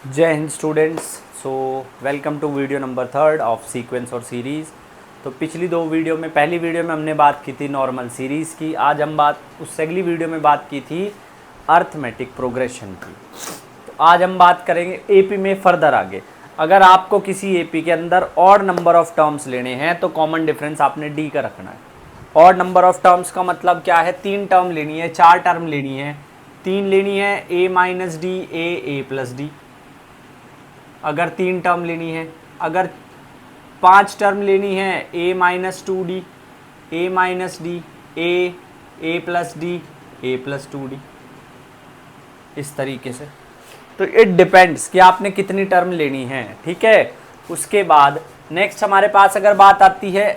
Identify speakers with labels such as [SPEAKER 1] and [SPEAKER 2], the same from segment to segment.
[SPEAKER 1] जय हिंद students. So welcome to video number 3 of sequence और सीरीज़। तो पिछली दो वीडियो में, पहली वीडियो में हमने बात की थी नॉर्मल सीरीज़ की। आज हम उससे अगली वीडियो में बात की थी अर्थमेटिक प्रोग्रेशन की। तो आज हम बात करेंगे एपी में फर्दर आगे। अगर आपको किसी एपी के अंदर ऑड नंबर ऑफ टर्म्स लेने हैं तो कॉमन डिफरेंस आपने डी का रखना है। ऑड नंबर ऑफ टर्म्स का मतलब क्या है? 3 टर्म लेनी है, 4 टर्म लेनी है, 3 लेनी है, ए minus d, a plus D. अगर 3 टर्म लेनी है, अगर 5 टर्म लेनी है, ए minus 2d, A minus d, a plus D, a plus 2d, इस तरीके से। तो इट डिपेंड्स कि आपने कितनी टर्म लेनी है, ठीक है। उसके बाद नेक्स्ट हमारे पास अगर बात आती है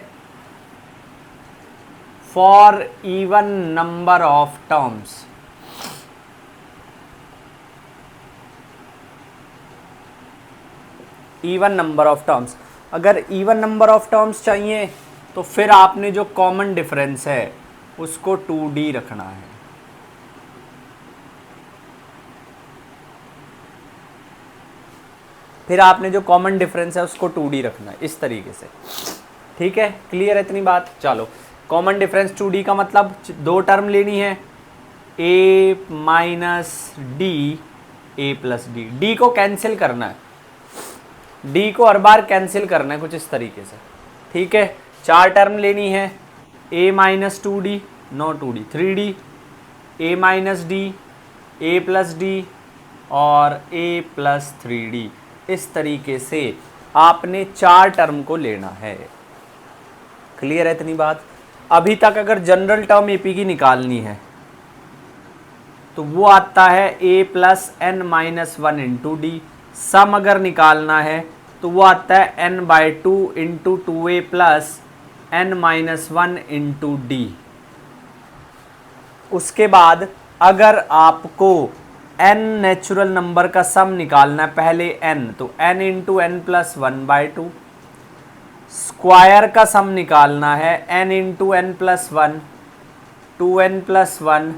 [SPEAKER 1] for even number of terms. Even number of terms, अगर इवन नंबर ऑफ टर्म्स चाहिए तो फिर आपने जो कॉमन डिफरेंस है उसको 2d रखना है। फिर आपने जो कॉमन डिफरेंस है उसको 2d रखना है, इस तरीके से। ठीक है, क्लियर है इतनी बात? चलो, कॉमन डिफरेंस 2d का मतलब 2 टर्म लेनी है, a minus d, a plus D. D को कैंसिल करना है, डी को हर बार कैंसिल करना है कुछ इस तरीके से। ठीक है, 4 टर्म लेनी है, a minus 2d, no 2d, 3d, a minus d, a plus d और a प्लस 3d। इस तरीके से आपने 4 टर्म को लेना है। क्लियर है इतनी बात? अभी तक अगर जनरल टर्म एपी की निकालनी है तो वो आता है a plus n minus 1 into d. Sum अगर निकालना है तो वो आता है n by 2 into 2a plus n minus 1 into d. उसके बाद अगर आपको n नेचुरल नंबर का सम निकालना है, पहले n, तो n into n plus 1 by 2। Square का सम निकालना है n into n plus 1, 2n plus 1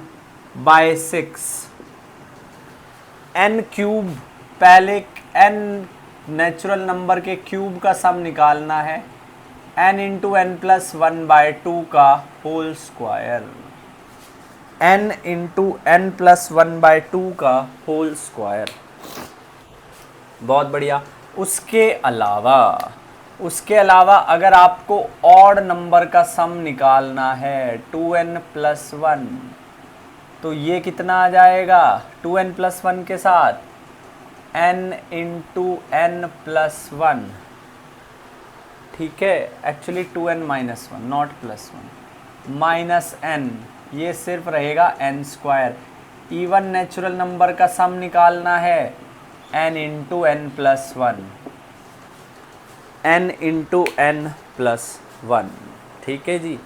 [SPEAKER 1] by 6। n cube, पहले n नेचुरल नंबर के क्यूब का सम निकालना है n into n plus 1 by 2 का whole square. n into n plus 1 by 2 का होल स्क्वायर। बहुत बढ़िया। उसके अलावा अगर आपको ऑड नंबर का सम निकालना है 2n प्लस 1, तो ये कितना आ जाएगा 2n प्लस 1 के साथ? n into n plus 1। ठीक है, actually 2n minus 1, not plus 1, minus n, ये सिर्फ रहेगा n square. Even natural number का सम निकालना है n into n plus 1, n into n plus 1। ठीक है जी,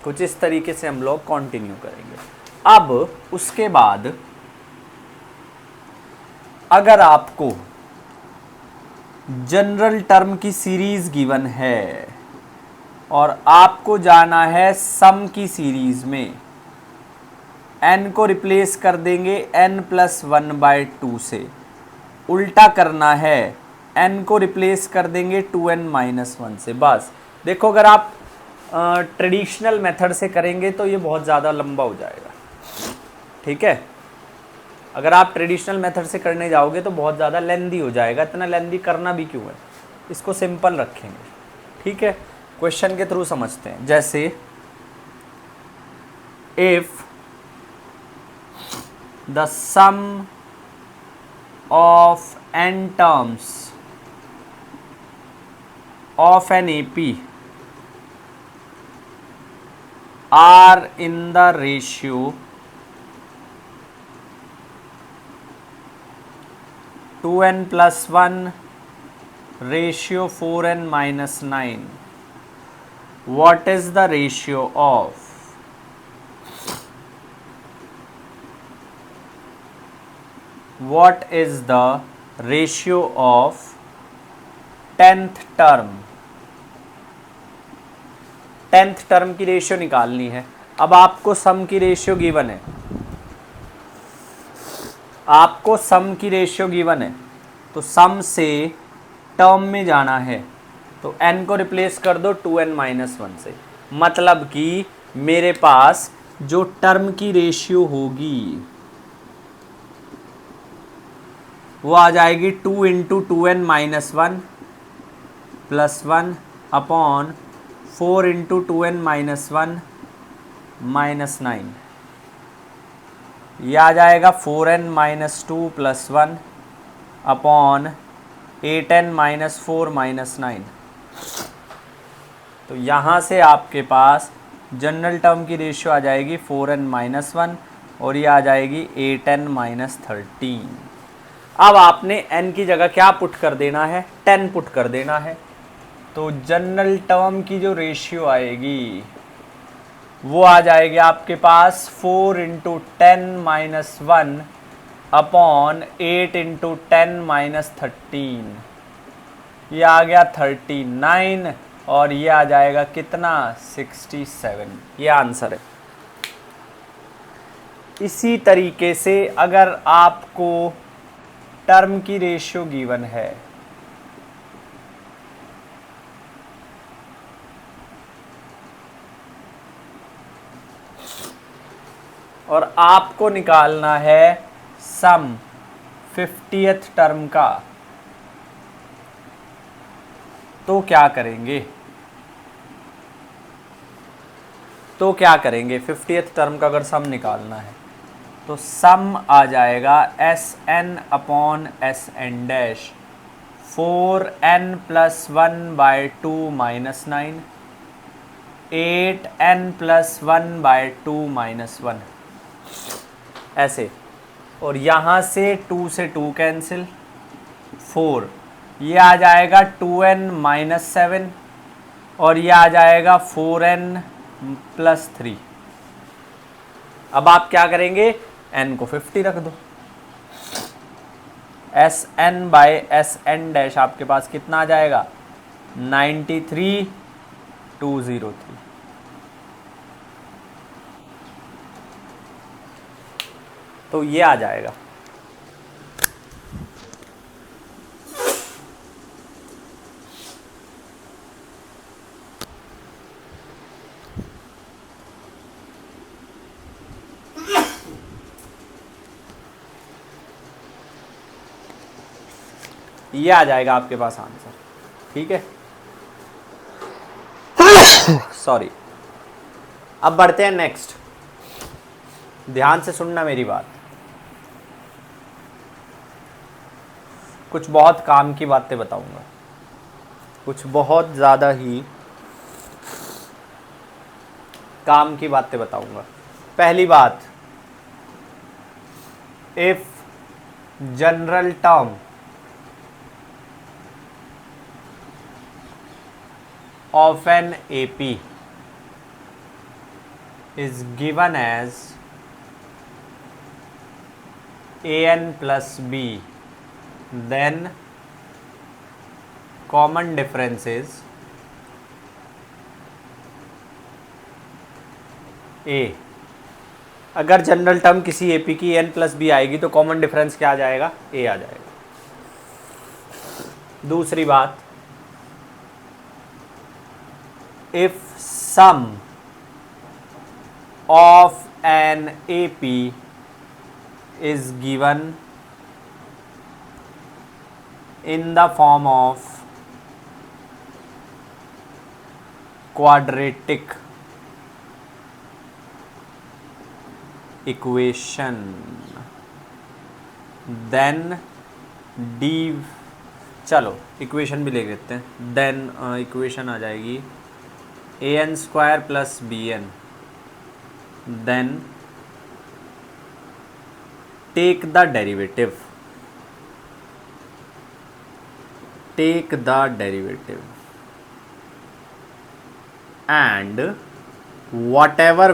[SPEAKER 1] कुछ इस तरीके से हम लोग कंटिन्यू करेंगे। अब उसके बाद अगर आपको जनरल टर्म की सीरीज गिवन है और आपको जाना है सम की सीरीज में, n को रिप्लेस कर देंगे n प्लस 1 बाई 2 से। उल्टा करना है, n को रिप्लेस कर देंगे 2n माइनस 1 से। बस देखो, अगर आप ट्रेडिशनल मेथड से करेंगे तो ये बहुत ज़्यादा लंबा हो जाएगा। ठीक है, अगर आप ट्रेडिशनल मेथड से करने जाओगे तो बहुत ज़्यादा लेंदी हो जाएगा। इतना लेंदी करना भी क्यों है, इसको सिंपल रखेंगे। ठीक है, क्वेश्चन के थ्रू समझते हैं। जैसे if the sum of n terms of an AP are in the ratio 2n plus 1 ratio 4n minus 9. What is the ratio of what is the ratio of 10th term? 10th term की ratio निकालनी है। अब आपको सम की ratio given है, आपको सम की ratio given है तो सम से टर्म में जाना है तो n को रिप्लेस कर दो 2n-1 से, मतलब कि मेरे पास जो टर्म की रेशियो होगी वो आ जाएगी 2 into 2n-1 plus 1 upon 4 into 2n-1 minus 9, यह आ जाएगा 4n-2 plus 1 upon 8n-4 minus 9। तो यहाँ से आपके पास जनरल टर्म की रेशियो आ जाएगी 4n-1 और ये आ जाएगी 8n-13। अब आपने n की जगह क्या पुट कर देना है, 10 पुट कर देना है। तो जनरल टर्म की जो रेशियो आएगी वो आ जाएगी आपके पास 4 इंटू 10-1 अपॉन 8 इंटू 10-13, ये आ गया 39 और ये आ जाएगा कितना 67। ये आंसर है। इसी तरीके से अगर आपको टर्म की रेशियो गिवन है और आपको निकालना है सम 50th टर्म का, तो क्या करेंगे? 50th टर्म का अगर सम निकालना है तो सम आ जाएगा Sn upon Sn dash 4n plus 1/2 minus 9, 8n plus 1/2 minus 1, ऐसे। और यहाँ से 2 से 2 कैंसिल, 4, ये आ जाएगा 2n-7 और ये आ जाएगा 4n प्लस 3। अब आप क्या करेंगे, n को 50 रख दो। Sn बाय Sn डैश आपके पास कितना आ जाएगा 93,203। तो ये आ जाएगा। ये आ जाएगा आपके पास आंसर, ठीक है। सॉरी। अब बढ़ते हैं नेक्स्ट। ध्यान से सुनना मेरी बात। कुछ बहुत काम की बातें बताऊंगा, कुछ बहुत ज़्यादा ही काम की बातें बताऊंगा। पहली बात, if general term of an AP is given as an plus b, then common difference is a। अगर जनरल टर्म किसी AP की n प्लस बी आएगी तो कॉमन डिफरेंस क्या आ जाएगा, a आ जाएगा। दूसरी बात, if sum of an AP is given in the form of quadratic equation, then d, चलो इक्वेशन भी ले लेते हैं, देन इक्वेशन आ जाएगी an² plus bn, then take the derivative and whatever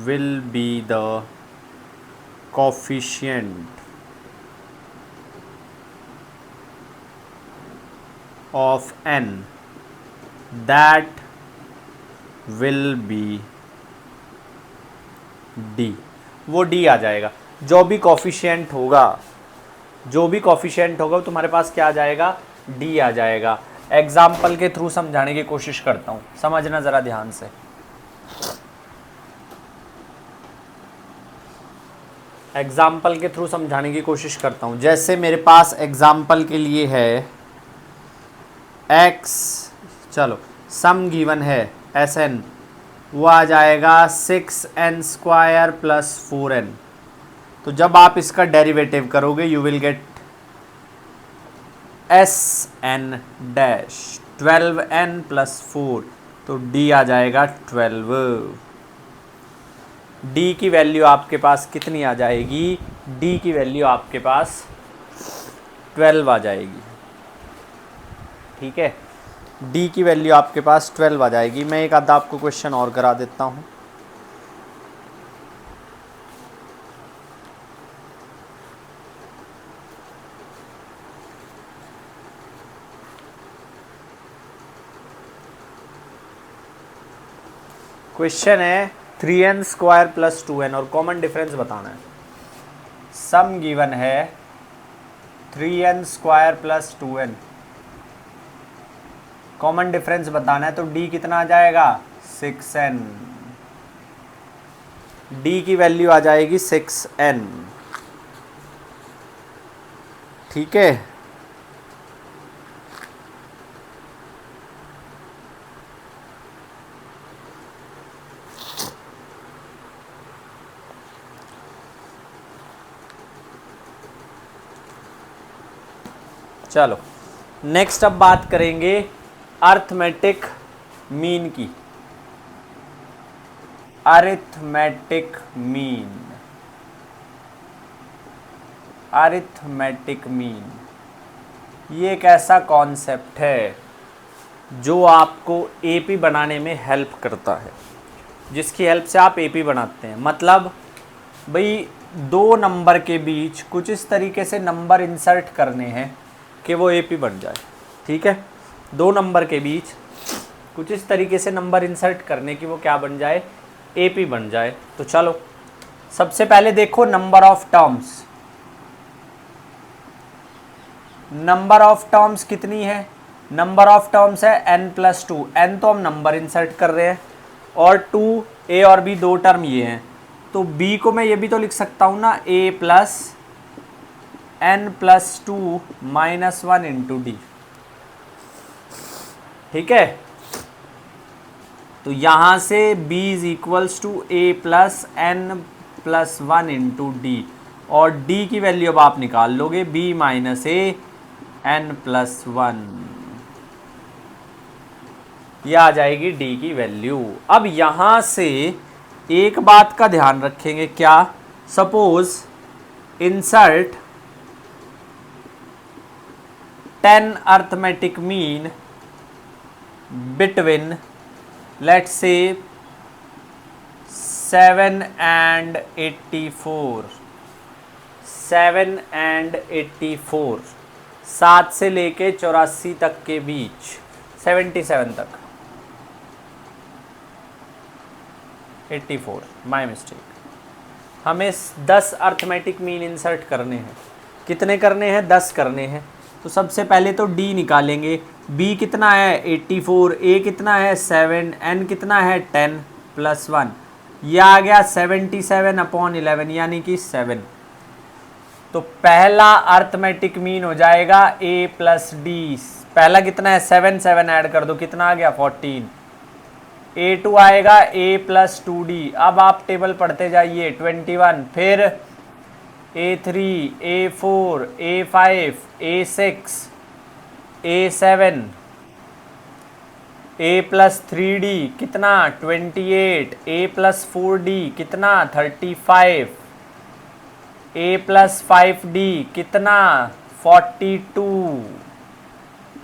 [SPEAKER 1] will be the coefficient of n, that will be d। वो D आ जाएगा। जो भी कॉफिशिएंट होगा वो तुम्हारे पास क्या आ जाएगा, डी आ जाएगा। एग्जाम्पल के थ्रू समझाने की कोशिश करता हूँ, समझना ज़रा ध्यान से। एग्जाम्पल के थ्रू समझाने की कोशिश करता हूँ। जैसे मेरे पास एग्जाम्पल के लिए है x, चलो सम गिवन है Sn, वो आ जाएगा 6n² प्लस 4n। तो जब आप इसका डेरिवेटिव करोगे you will get Sn dash 12n plus 4, तो d आ जाएगा 12। d की वैल्यू आपके पास कितनी आ जाएगी, d की वैल्यू आपके पास 12 आ जाएगी। ठीक है, d की वैल्यू आपके पास 12 आ जाएगी। मैं एक आधा आपको क्वेश्चन और करा देता हूँ। क्वेश्चन है 3n² प्लस 2n और कॉमन डिफरेंस बताना है। सम गिवन है 3n² plus 2n, common difference बताना है। तो d कितना आ जाएगा, 6n। d की वैल्यू आ जाएगी 6n। ठीक है, चलो नेक्स्ट अब बात करेंगे अर्थमेटिक मीन की। अरिथमेटिक मीन, अरिथमेटिक मीन ये एक ऐसा कॉन्सेप्ट है जो आपको एपी बनाने में हेल्प करता है, जिसकी हेल्प से आप एपी बनाते हैं। मतलब भाई दो नंबर के बीच कुछ इस तरीके से नंबर इंसर्ट करने हैं कि वो एपी बन जाए। ठीक है, दो नंबर के बीच कुछ इस तरीके से नंबर इंसर्ट करने की वो क्या बन जाए, एपी बन जाए। तो चलो सबसे पहले देखो number of terms. Number of terms कितनी है, नंबर ऑफ टर्म्स है n प्लस 2। n तो हम नंबर इंसर्ट कर रहे हैं और 2 a और b दो टर्म ये हैं, तो b को मैं ये भी तो लिख सकता हूँ ना, a plus n plus 2 minus 1 into d. ठीक है, तो यहां से b is equals to a plus n plus 1 into d, और d की वैल्यू अब आप निकाल लोगे, b minus a n plus 1, यह आ जाएगी d की वैल्यू। अब यहां से एक बात का ध्यान रखेंगे, क्या, suppose insert 10 arithmetic mean between let's say 7 and 84, 7 and 84, 7 से लेके 84 तक के बीच, 77 तक, 84 माय मिस्टेक। हमें 10 अर्थमेटिक मीन इंसर्ट करने हैं। कितने करने हैं, 10 करने हैं। तो सबसे पहले तो d निकालेंगे, b कितना है 84, a कितना है 7, n कितना है 10 प्लस 1, यह आ गया 77/11 यानी कि 7। तो पहला अर्थमेटिक मीन हो जाएगा a प्लस डी। पहला कितना है 7, 7 ऐड कर दो, कितना आ गया 14। a2 आएगा a प्लस 2d। अब आप टेबल पढ़ते जाइए, 21, फिर a3, a4, a5, a6, a7, a plus 3d कितना 28, a प्लस 4d कितना 35, a प्लस 5d कितना 42,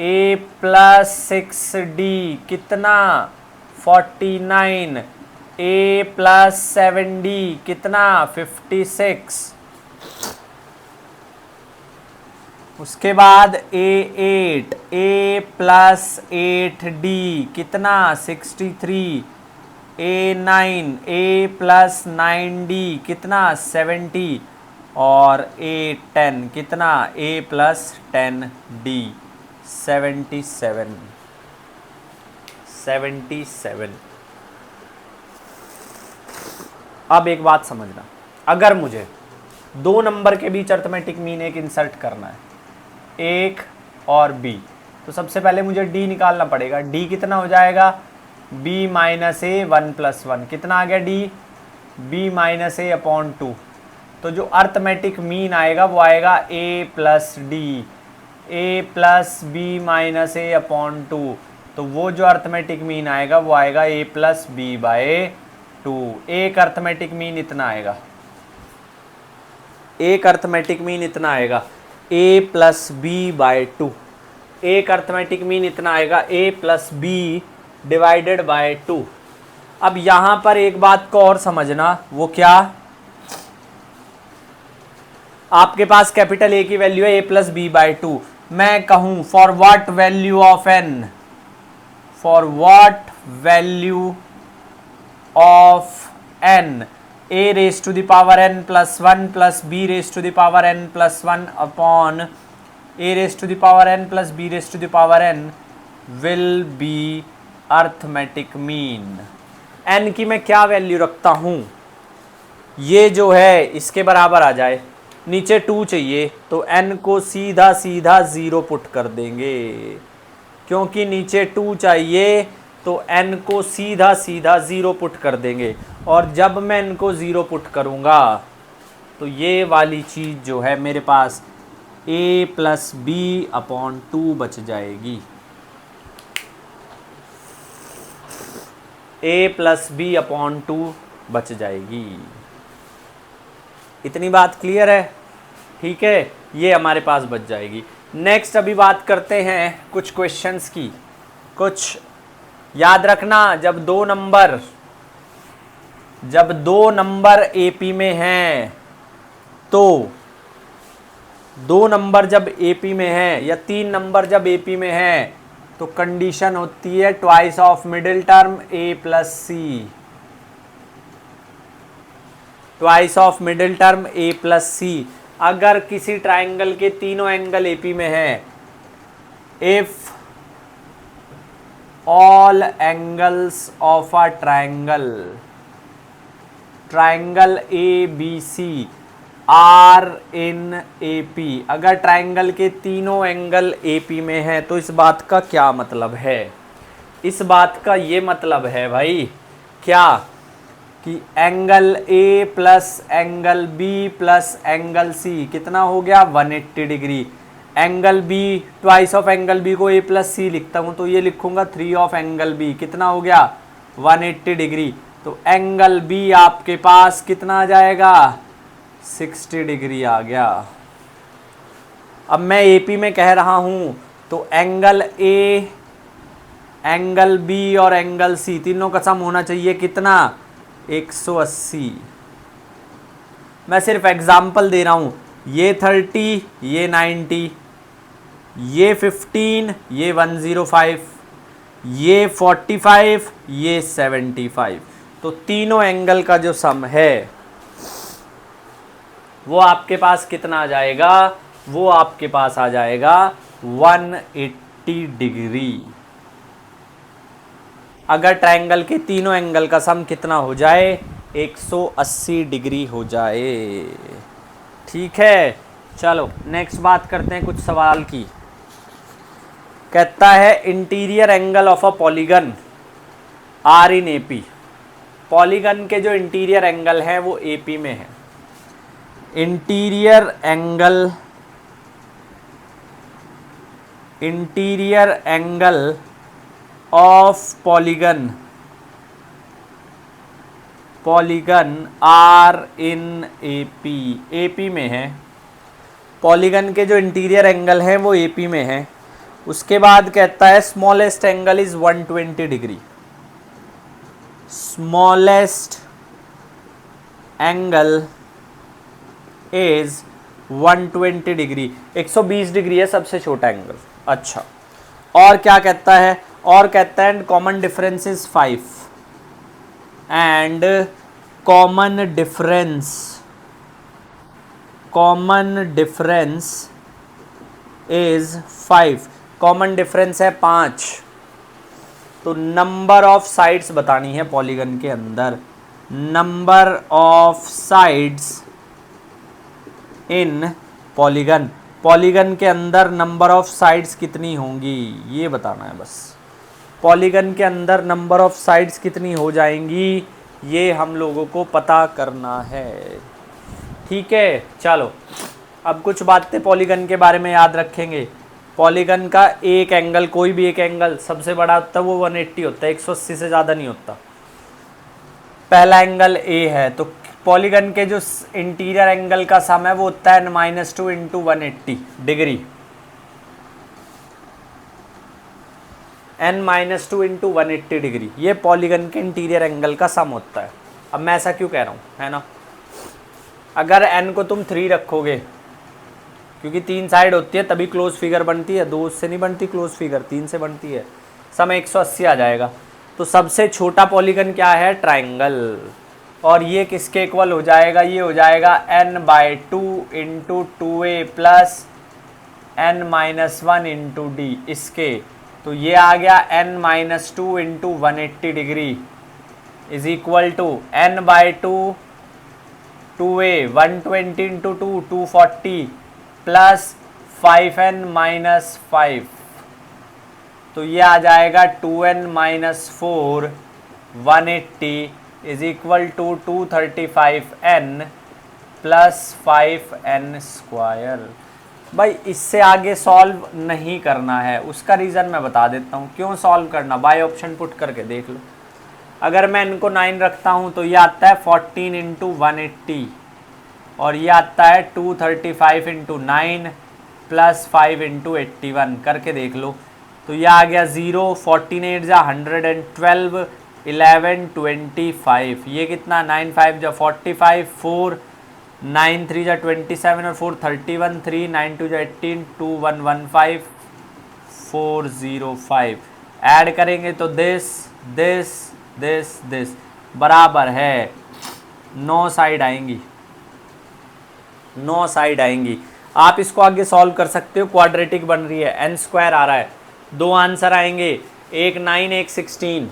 [SPEAKER 1] a प्लस 6d कितना 49, a प्लस 7d कितना 56। उसके बाद a8, a प्लस 8d कितना 63, A9 A प्लस 9D कितना 70 और A10 कितना A प्लस 10D 77। अब एक बात समझना, अगर मुझे दो नंबर के बीच अर्थमेटिक मीन एक इंसर्ट करना है, एक और बी, तो सबसे पहले मुझे डी निकालना पड़ेगा। डी कितना हो जाएगा, बी माइनस ए 1 प्लस 1 कितना आ गया डी, बी माइनस ए अपॉन 2। तो जो अर्थमेटिक मीन आएगा वो आएगा ए plus D, a plus B minus A upon 2। तो वो जो अर्थमेटिक मीन आएगा वो आएगा ए प्लस बी बाय 2। एक अर्थमेटिक मीन इतना आएगा, एक अर्थमेटिक मीन इतना आएगा a प्लस बी बाय 2। एक अर्थमेटिक मीन इतना आएगा a plus b divided by 2। अब यहां पर एक बात को और समझना, वो क्या, आपके पास कैपिटल A की वैल्यू है a प्लस बी बाय 2। मैं कहूं for what value of n, for what value of n a raise to the power n plus 1 plus b raise to the power n plus 1 upon a raise to the power n plus b raise to the power n will be arithmetic mean. n की मैं क्या value रखता हूं, ये जो है इसके बराबर आ जाए, नीचे 2 चाहिए तो n को सीधा सीधा 0 पुट कर देंगे, क्योंकि नीचे 2 चाहिए तो n को सीधा सीधा 0 पुट कर देंगे। और जब मैं n को 0 पुट करूंगा तो ये वाली चीज़ जो है मेरे पास a प्लस बी अपॉन 2 बच जाएगी, a प्लस बी अपॉन 2 बच जाएगी। इतनी बात क्लियर है, ठीक है, ये हमारे पास बच जाएगी। नेक्स्ट अभी बात करते हैं कुछ क्वेश्चंस की। कुछ याद रखना, जब दो नंबर एपी में हैं, तो दो नंबर जब एपी में हैं या 3 नंबर जब एपी में हैं तो कंडीशन होती है twice of middle term a plus c, twice of middle term a plus c. अगर किसी ट्राइंगल के तीनों एंगल एपी में हैं, if all angles of a triangle ABC are in AP, अगर ट्राइंगल के तीनों एंगल AP में हैं तो इस बात का क्या मतलब है, इस बात का ये मतलब है भाई क्या, कि angle A plus angle B plus angle C कितना हो गया 180 degree. Angle B, twice of angle B को a प्लस सी लिखता हूँ तो ये लिखूंगा 3 ऑफ एंगल B कितना हो गया 180 डिग्री। तो एंगल B आपके पास कितना आ जाएगा 60 डिग्री आ गया। अब मैं AP में कह रहा हूँ तो एंगल A, एंगल B और एंगल C तीनों का सम होना चाहिए कितना 180। मैं सिर्फ एग्जाम्पल दे रहा हूँ, ये 30, ये 90, ये 15, ये 105, ये 45, ये 75। तो तीनों एंगल का जो सम है वो आपके पास कितना आ जाएगा, वो आपके पास आ जाएगा 180 डिग्री। अगर ट्रायंगल के तीनों एंगल का सम कितना हो जाए 180 डिग्री हो जाए। ठीक है, चलो नेक्स्ट बात करते हैं कुछ सवाल की। कहता है interior angle of a polygon are in AP. Polygon के जो इंटीरियर एंगल हैं वो एपी में है। Interior angle of polygon are in AP, AP में है। पॉलीगन के जो इंटीरियर एंगल हैं वो एपी में है। उसके बाद कहता है smallest angle is 120 degree. Smallest angle is 120 degree, 120 degree है सबसे छोटा एंगल। अच्छा, और क्या कहता है, और कहता है common difference is 5। And common difference is 5। Common difference है 5। तो नंबर ऑफ साइड्स बतानी है पॉलीगन के अंदर। Number of sides in polygon के अंदर नंबर ऑफ साइड्स कितनी होंगी ये बताना है बस। पॉलीगन के अंदर नंबर ऑफ साइड्स कितनी हो जाएंगी ये हम लोगों को पता करना है। ठीक है, चलो अब कुछ बातें पॉलीगन के बारे में याद रखेंगे। पॉलीगन का एक एंगल, कोई भी एक एंगल सबसे बड़ा होता है वो 180 होता है, 180 से ज़्यादा नहीं होता। पहला एंगल ए है, तो पॉलीगन के जो इंटीरियर एंगल का सम है वो होता है -2 into 180 degree. n-2 into 180 degree, ये पॉलीगन के इंटीरियर एंगल का सम होता है। अब मैं ऐसा क्यों कह रहा हूँ, है ना, अगर n को तुम 3 रखोगे, क्योंकि 3 साइड होती है तभी क्लोज फिगर बनती है, 2 से नहीं बनती क्लोज फिगर, 3 से बनती है। सम 180 आ जाएगा। तो सबसे छोटा पॉलीगन क्या है, ट्राइंगल। और ये किसके इक्वल हो जाएगा, ये हो जाएगा n/2 into 2a plus n-1 into d इसके। तो ये आ गया n-2 into 180 degree is equal to n/2 2a 120 into 2 240 plus 5n-5। तो ये आ जाएगा 2n-4 180 is equal to 235n plus 5n square. भाई इससे आगे सॉल्व नहीं करना है, उसका रीज़न मैं बता देता हूँ क्यों सॉल्व करना। बाय ऑप्शन पुट करके देख लो। अगर मैं इनको 9 रखता हूँ तो ये आता है 14 इंटू 180 और ये आता है 235 इंटू 9 प्लस 5 इंटू 81 करके देख लो। तो ये आ गया 0, 14 8 जा 112, 11 25, ये कितना 9 5 जा 45, 4 9 3 जा 27 और 4 31, 3 9 2 जा 18, 2 1 1 5 4 0 5। ऐड करेंगे तो दिस बराबर है 9 साइड आएंगी, 9 साइड आएंगी। आप इसको आगे सॉल्व कर सकते हो, क्वाड्रेटिक बन रही है, n स्क्वायर आ रहा है। 2 आंसर आएंगे, एक 9 एक 16,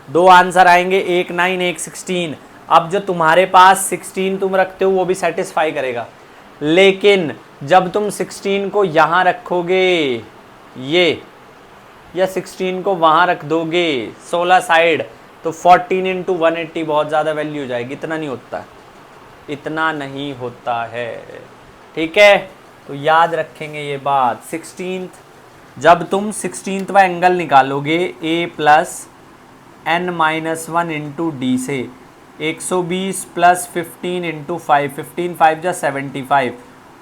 [SPEAKER 1] 2 आंसर आएंगे, एक 9 एक 16। अब जो तुम्हारे पास 16 तुम रखते हो वो भी सेटिस्फाई करेगा, लेकिन जब तुम 16 को यहाँ रखोगे ये, या 16 को वहाँ रख दोगे 16 साइड, तो 14 इंटू 180 बहुत ज़्यादा वैल्यू हो जाएगी। इतना नहीं होता, इतना नहीं होता है। ठीक है, तो याद रखेंगे ये बात। 16th, जब तुम 16वां एंगल निकालोगे a plus n-1 into D से 120 प्लस 15 इंटू 5, 15 5 जा 75,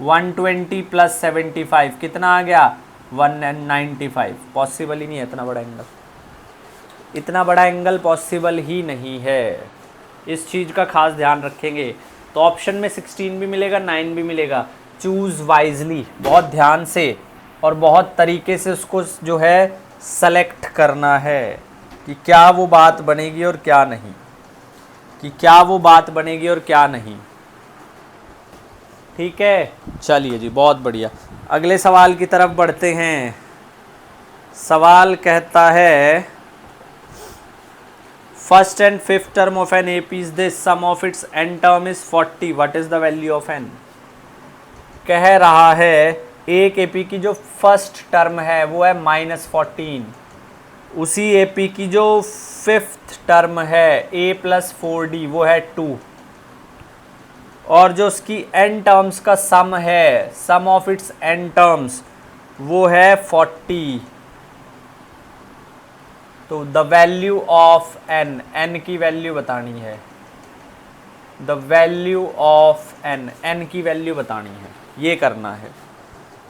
[SPEAKER 1] 120 प्लस 75 कितना आ गया 195। पॉसिबल ही नहीं है इतना बड़ा एंगल, इतना बड़ा एंगल पॉसिबल ही नहीं है। इस चीज़ का खास ध्यान रखेंगे। तो ऑप्शन में 16 भी मिलेगा, 9 भी मिलेगा। चूज़ वाइजली, बहुत ध्यान से और बहुत तरीके से उसको जो है सेलेक्ट करना है कि क्या वो बात बनेगी और क्या नहीं, कि क्या वो बात बनेगी और क्या नहीं। ठीक है, चलिए जी, बहुत बढ़िया। अगले सवाल की तरफ बढ़ते हैं। सवाल कहता है first and fifth term of an AP is this, sum of its n term is 40, what is the value of n। कह रहा है एक AP की जो फर्स्ट टर्म है वो है -14, उसी AP की जो फिफ्थ टर्म है a प्लस 4d वो है 2, और जो उसकी n टर्म्स का सम है, sum of its n terms वो है 40। तो the value of n, n की वैल्यू बतानी है, the value of n, n की वैल्यू बतानी है, ये करना है।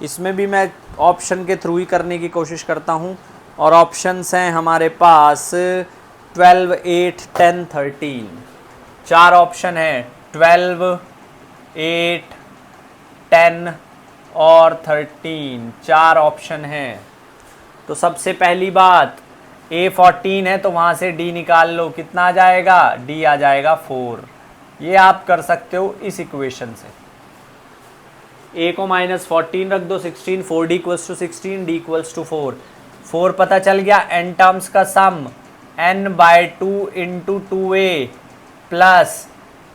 [SPEAKER 1] इसमें भी मैं ऑप्शन के थ्रू ही करने की कोशिश करता हूँ, और ऑप्शंस हैं हमारे पास 12 8 10 13, 4 ऑप्शन हैं, 12 8 10 और 13, 4 ऑप्शन हैं। तो सबसे पहली बात A 14 है तो वहाँ से D निकाल लो, कितना आ जाएगा, D आ जाएगा 4। ये आप कर सकते हो इस इक्वेशन से। A को -14 रख दो, 16, 4D equals to 16, D equals to 4। 4 पता चल गया, n टर्म्स का sum n/2 into 2A plus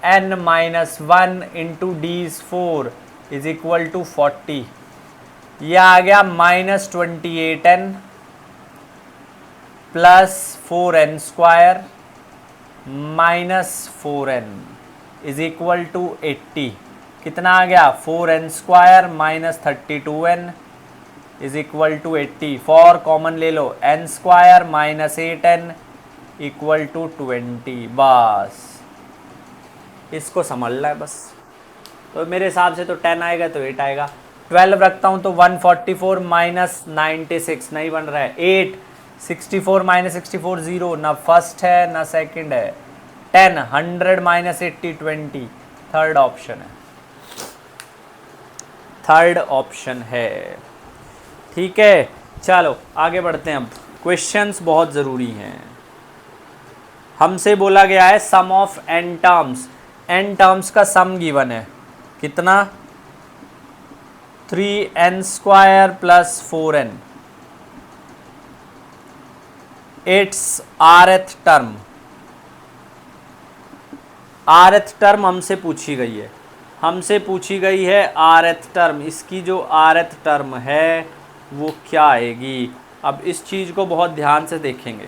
[SPEAKER 1] n-1 into d is 4 is equal to 40। यह आ गया -28n plus 4n square -4n is equal to 80। कितना आ गया, 4n square -32n is equal to 80। 4 common ले लो, n square -8n equal to 20। बस इसको समझना है बस। तो मेरे हिसाब से तो 10 आएगा तो 8 आएगा। 12 रखता हूँ तो 144 -96 नहीं बन रहा है। 8 64 -64 0, ना फर्स्ट है ना सेकंड है। 10 100 -80 20, थर्ड ऑप्शन है, थर्ड ऑप्शन है। ठीक है, चलो आगे बढ़ते हैं। अब क्वेश्चंस बहुत ज़रूरी हैं। हमसे बोला गया है sum of n terms, n terms का सम गिवन है, कितना, 3n square plus 4n। It's rth term, rth term हमसे पूछी गई है, हमसे पूछी गई है rth टर्म। इसकी जो rth टर्म है वो क्या आएगी। अब इस चीज़ को बहुत ध्यान से देखेंगे,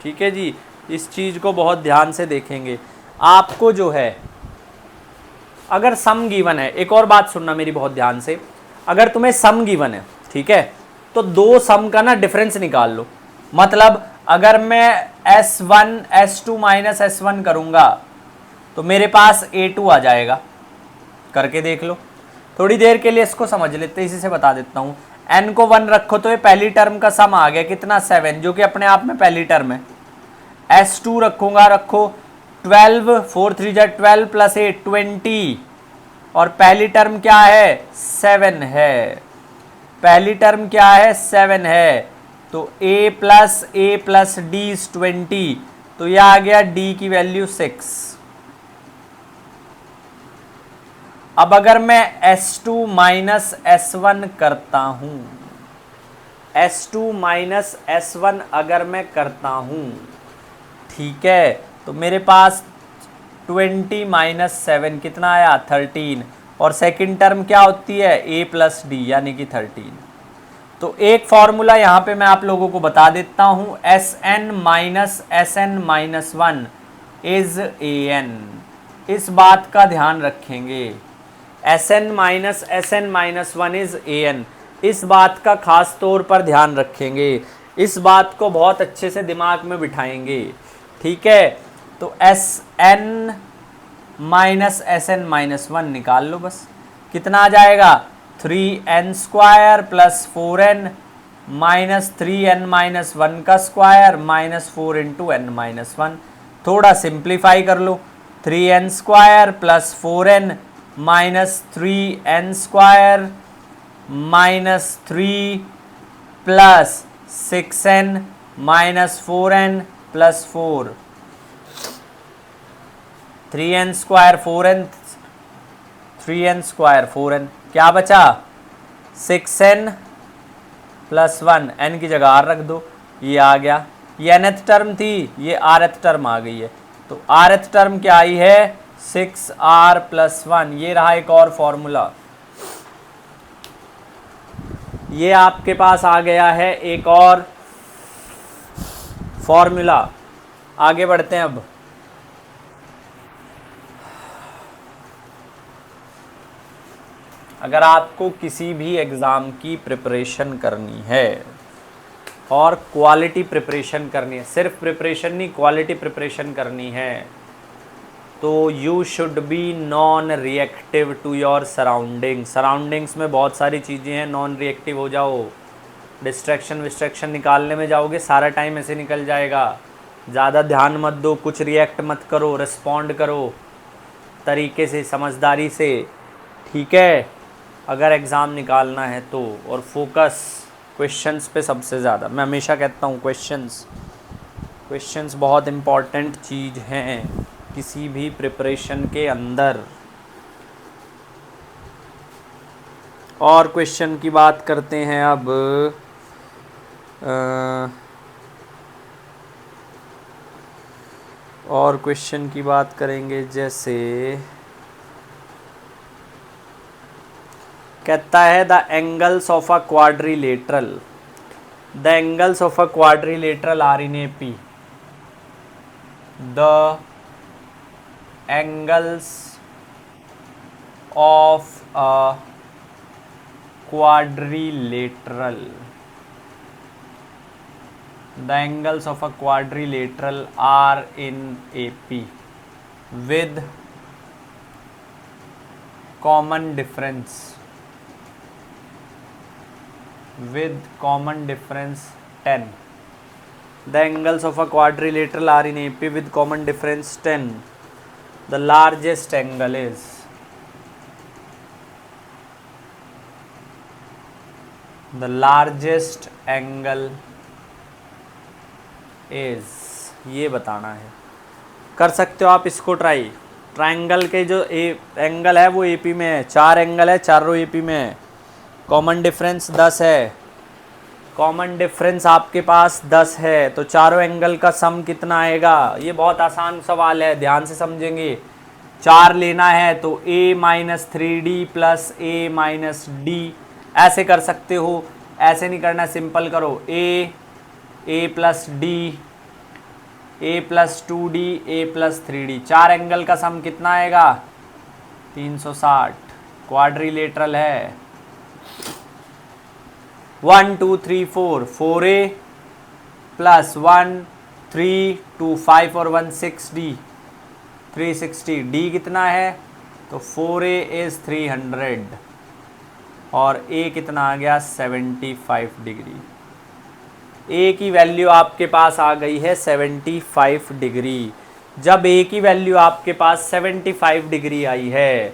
[SPEAKER 1] ठीक है जी, इस चीज़ को बहुत ध्यान से देखेंगे। आपको जो है अगर सम गिवन है, एक और बात सुनना मेरी बहुत ध्यान से, अगर तुम्हें सम गिवन है, ठीक है, तो दो सम का ना डिफरेंस निकाल लो। मतलब अगर मैं S1 S2 माइनस S1 करूँगा तो मेरे पास A2 आ जाएगा। करके देख लो, थोड़ी देर के लिए इसको समझ लेते हैं, इसी से बता देता हूँ। n को 1 रखो तो ये पहली टर्म का सम आ गया, कितना, 7, जो कि अपने आप में पहली टर्म है। S2 रखूँगा, रखो 12, 4 3 जा 12 प्लस 8 20, और पहली टर्म क्या है, 7 है। पहली टर्म क्या है, 7 है। तो a प्लस d इज 20, तो यह आ गया d की वैल्यू 6। अब अगर मैं S2 माइनस S1 करता हूं, S2 माइनस S1 अगर मैं करता हूं, ठीक है, तो मेरे पास 20 माइनस 7 कितना आया, 13, और सेकंड टर्म क्या होती है, a प्लस डी यानी कि 13। तो एक फॉर्मूला यहाँ पे मैं आप लोगों को बता देता हूँ, Sn minus Sn minus 1 is an। इस बात का ध्यान रखेंगे, Sn minus Sn minus 1 is an। इस बात का खास तौर पर ध्यान रखेंगे, इस बात को बहुत अच्छे से दिमाग में बिठाएंगे, ठीक है। तो Sn माइनस Sn माइनस 1 निकाल लो बस, कितना आ जाएगा, 3n square plus 4n minus 3n minus 1 का square minus 4 into n minus 1। थोड़ा सिंप्लीफाई कर लो, 3n square plus 4n minus 3n square minus 3 plus 6n minus 4n plus 4, 3n square 4n, 3n square 4n, क्या बचा, 6n plus 1, n की जगह r रख दो, ये आ गया। ये nth टर्म थी, ये rth टर्म आ गई है। तो rth टर्म क्या आई है, 6r प्लस 1। ये रहा एक और फॉर्मूला, ये आपके पास आ गया है एक और फॉर्मूला। आगे बढ़ते हैं। अब अगर आपको किसी भी एग्ज़ाम की प्रिपरेशन करनी है और क्वालिटी प्रिपरेशन करनी है, सिर्फ प्रिपरेशन नहीं क्वालिटी प्रिपरेशन करनी है, तो you should be non reactive to your surrounding. Surroundings में बहुत सारी चीज़ें हैं, नॉन रिएक्टिव हो जाओ। डिस्ट्रैक्शन विस्ट्रैक्शन निकालने में जाओगे, सारा टाइम ऐसे निकल जाएगा। ज़्यादा ध्यान मत दो, कुछ रिएक्ट मत करो, रिस्पॉन्ड करो तरीके से, समझदारी से, ठीक है, अगर एग्ज़ाम निकालना है तो। और फोकस क्वेश्चंस पे सबसे ज़्यादा, मैं हमेशा कहता हूँ क्वेश्चंस क्वेश्चंस बहुत इम्पॉर्टेंट चीज़ हैं किसी भी प्रिपरेशन के अंदर। और क्वेश्चन की बात करते हैं अब। और क्वेश्चन की बात करेंगे, जैसे कहता है the angles of a quadrilateral, the angles of a quadrilateral are in A P, the angles of a quadrilateral, the angles of a quadrilateral are in AP with common difference, with common difference 10. The angles of a quadrilateral are in AP with common difference 10. The largest angle is, the largest angle is, ये बताना है। कर सकते हो आप इसको try. Triangle के जो एंगल है वो एपी में है, 4 एंगल है, चारों एपी में है। कॉमन डिफरेंस 10 है, कॉमन डिफरेंस आपके पास 10 है, तो चारों एंगल का सम कितना आएगा? ये बहुत आसान सवाल है, ध्यान से समझेंगे। 4 लेना है तो a minus 3d plus a minus D, ऐसे कर सकते हो। ऐसे नहीं करना, सिंपल करो, a plus D, a plus 2d, a plus 3d। 4 angle का सम कितना आएगा? 360। क्वाड्रिलेटरल है। 1 2 3 4, 4a प्लस 1 3 2 5 और 1 6d, 360। d कितना है? तो 4a इज 300 और a कितना आ गया? 75 डिग्री। a की वैल्यू आपके पास आ गई है 75 डिग्री। जब a की वैल्यू आपके पास 75 डिग्री आई है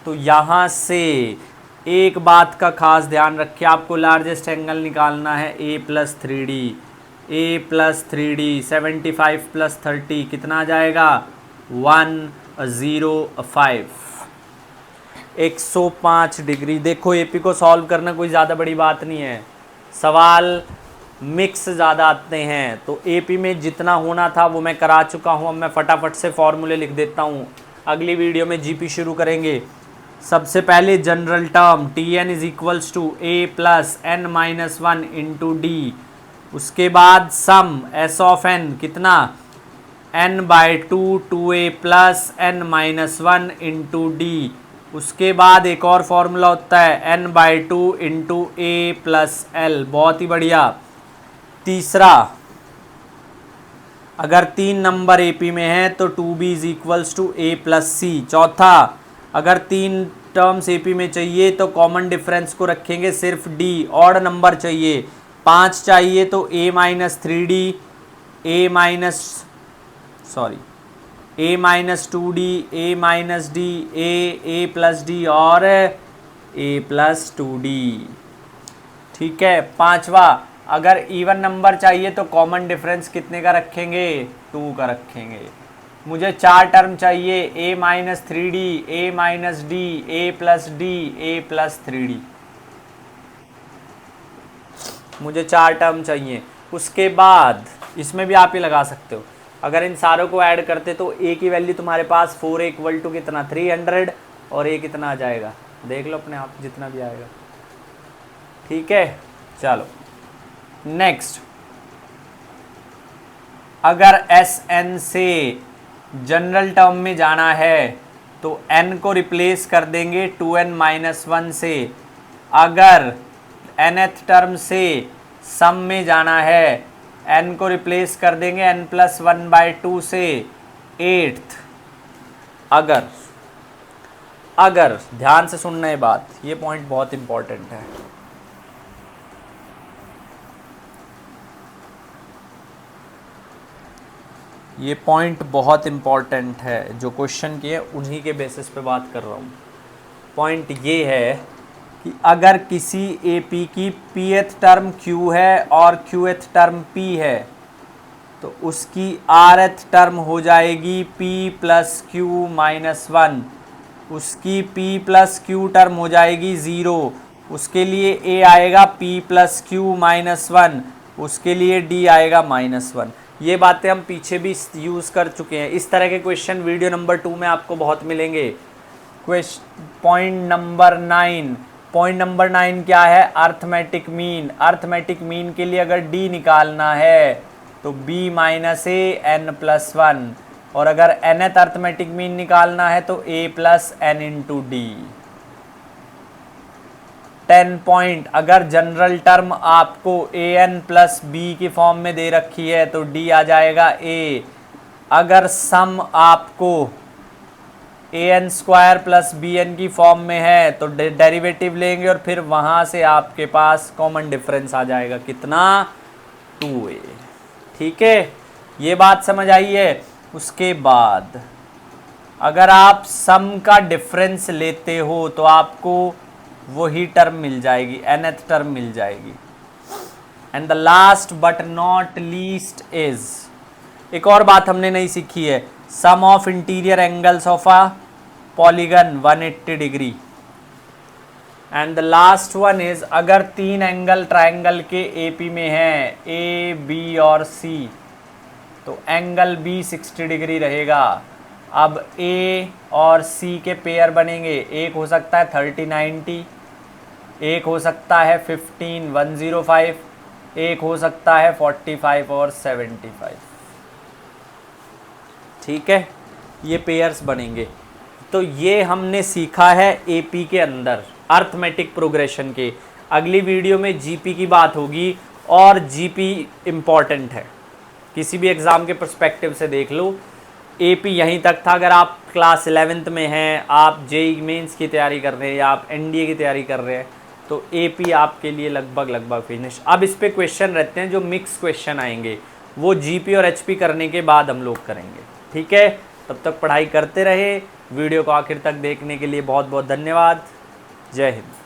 [SPEAKER 1] तो यहाँ से एक बात का खास ध्यान रखिए, आपको लार्जेस्ट एंगल निकालना है a plus 3d, a plus 3d, 75 plus 30 कितना आ जाएगा? 105, 105 डिग्री। देखो एपी को सॉल्व करना कोई ज़्यादा बड़ी बात नहीं है, सवाल मिक्स ज़्यादा आते हैं, तो एपी में जितना होना था वो मैं करा चुका हूँ। अब मैं फटाफट से फॉर्मूले लिख देता हूँ, अगली वीडियो में जीपी शुरू करेंगे। सबसे पहले general term t n is equals to a plus n minus 1 into d, उसके बाद सम एस ऑफ एन कितना? n by 2 2a plus n minus 1 into d, उसके बाद एक और फॉर्मूला होता है n by 2 into a plus l. बहुत ही बढ़िया। तीसरा, अगर 3 नंबर एपी में है तो 2b is equals to a plus c. चौथा, अगर 3 टर्म्स एपी में चाहिए तो कॉमन डिफरेंस को रखेंगे सिर्फ d, ऑड नंबर चाहिए। 5 चाहिए तो a minus 3d, a minus 2d, a minus d, a plus d और a प्लस 2d। ठीक है। पांचवा, अगर इवन नंबर चाहिए तो कॉमन डिफरेंस कितने का रखेंगे? 2 का रखेंगे। मुझे 4 टर्म चाहिए, a minus 3d, a minus d, a plus d, a plus 3d। मुझे 4 टर्म चाहिए। उसके बाद इसमें भी आप ही लगा सकते हो, अगर इन सारों को ऐड करते तो a की वैल्यू तुम्हारे पास 4 इक्वल टू कितना? 300 और a कितना आ जाएगा? देख लो अपने आप, जितना भी आएगा। ठीक है, चलो नेक्स्ट। अगर एस एन से जनरल टर्म में जाना है तो n को रिप्लेस कर देंगे 2n माइनस 1 से। अगर nth टर्म से सम में जाना है, n को रिप्लेस कर देंगे n प्लस 1 बाई 2 से। 8th, अगर ध्यान से सुनना है बात, ये पॉइंट बहुत इंपॉर्टेंट है। ये पॉइंट बहुत इंपॉर्टेंट है, जो क्वेश्चन किए उन्हीं के बेसिस पे बात कर रहा हूँ। पॉइंट ये है कि अगर किसी एपी की pth टर्म q है और qth टर्म p है तो उसकी rth टर्म हो जाएगी p प्लस क्यू माइनस 1, उसकी p प्लस क्यू टर्म हो जाएगी 0, उसके लिए a आएगा p प्लस क्यू माइनस 1, उसके लिए d आएगा -1। ये बातें हम पीछे भी यूज़ कर चुके हैं। इस तरह के क्वेश्चन वीडियो नंबर 2 में आपको बहुत मिलेंगे। पॉइंट नंबर 9 क्या है? Arithmetic mean. अर्थमेटिक मीन के लिए अगर d निकालना है तो b माइनस ए एन प्लस 1, और अगर nth अर्थमेटिक मीन निकालना है तो a plus n into d. 10 point, अगर जनरल टर्म आपको ए एन प्लस बी की फॉर्म में दे रखी है तो डी आ जाएगा a। अगर सम आपको a n square plus b n की फॉर्म में है तो डेरिवेटिव लेंगे और फिर वहां से आपके पास कॉमन डिफरेंस आ जाएगा कितना? 2a। ठीक है, ये बात समझ आई है। उसके बाद अगर आप सम का डिफरेंस लेते हो तो आपको वही टर्म मिल जाएगी, nth टर्म मिल जाएगी। And the last but not least is, एक और बात हमने नहीं सीखी है, sum of interior angles of a polygon 180 degree. And the last one is, अगर 3 एंगल ट्राइंगल के AP में है A, B और C, तो एंगल B 60 डिग्री रहेगा। अब A और C के पेयर बनेंगे, एक हो सकता है 30-90, एक हो सकता है 15-105, एक हो सकता है 45 और 75। ठीक है, ये पेयर्स बनेंगे। तो ये हमने सीखा है AP के अंदर अर्थमेटिक प्रोग्रेशन के। अगली वीडियो में GP की बात होगी, और GP इम्पॉर्टेंट है, किसी भी एग्ज़ाम के पर्सपेक्टिव से देख लो। AP यहीं तक था। अगर आप क्लास 11th में हैं, आप JEE मेंस की तैयारी कर रहे हैं या आप NDA की तैयारी कर रहे हैं, तो AP आपके लिए लगभग फिनिश। अब इस पे क्वेश्चन रहते हैं जो मिक्स क्वेश्चन आएंगे, वो GP और HP करने के बाद हम लोग करेंगे। ठीक है, तब तक पढ़ाई करते रहे। वीडियो को आखिर तक देखने के लिए बहुत बहुत धन्यवाद। जय हिंद।